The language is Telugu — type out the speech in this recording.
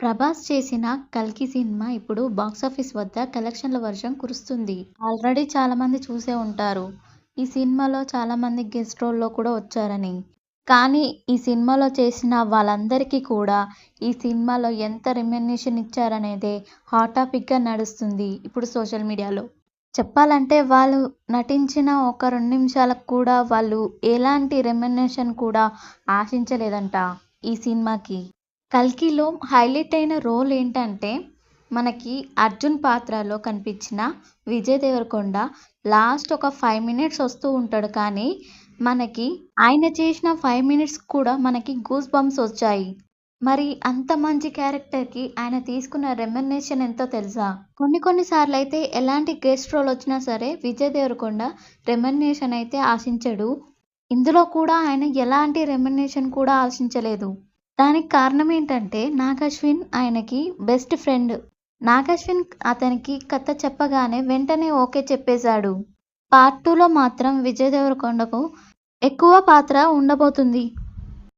ప్రభాస్ చేసిన 'కల్కి' సినిమా ఇప్పుడు బాక్సాఫీస్ వద్ద కలెక్షన్ల వర్షం కురుస్తుంది. ఆల్రెడీ చాలామంది చూసే ఉంటారు. ఈ సినిమాలో చాలామంది గెస్ట్ రోల్‌లో కూడా వచ్చారని. కానీ ఈ సినిమాలో చేసిన వాళ్ళందరికీ కూడా ఈ సినిమాలో ఎంత రెమ్యునరేషన్ ఇచ్చారనేదే హాట్ టాపిక్‌గా నడుస్తుంది ఇప్పుడు సోషల్ మీడియాలో. చెప్పాలంటే వాళ్ళు నటించిన ఒక 2 నిమిషాలకు కూడా వాళ్ళు ఎలాంటి రెమ్యునరేషన్ కూడా ఆశించలేదంట ఈ సినిమాకి. 'కల్కిలో' హైలైట్ అయిన రోల్ ఏంటంటే, మనకి అర్జున్ పాత్రలో కనిపించిన విజయ్ దేవరకొండ లాస్ట్ ఒక 5 మినిట్స్ వస్తూ ఉంటాడు. కానీ మనకి ఆయన చేసిన 5 మినిట్స్ కూడా మనకి గూస్ బంప్స్ వచ్చాయి. మరి అంత మంచి క్యారెక్టర్‌కి ఆయన తీసుకున్న రెమ్యునరేషన్ ఎంతో తెలుసా? కొన్ని సార్లయితే ఎలాంటి గెస్ట్ రోల్ వచ్చినా సరే విజయ్ దేవరకొండ రెమ్యునరేషన్ అయితే ఆశించడు. ఇందులో కూడా ఆయన ఎలాంటి రెమ్యునరేషన్ కూడా ఆశించలేదు. దానికి కారణం ఏంటంటే 'నాగ్ అశ్విన్' ఆయనకి బెస్ట్ ఫ్రెండ్. 'నాగ్ అశ్విన్' అతనికి కథ చెప్పగానే వెంటనే ఓకే చెప్పేశాడు. పార్ట్ 2లో మాత్రం విజయ్ దేవరకొండకు ఎక్కువ పాత్ర ఉండబోతుంది.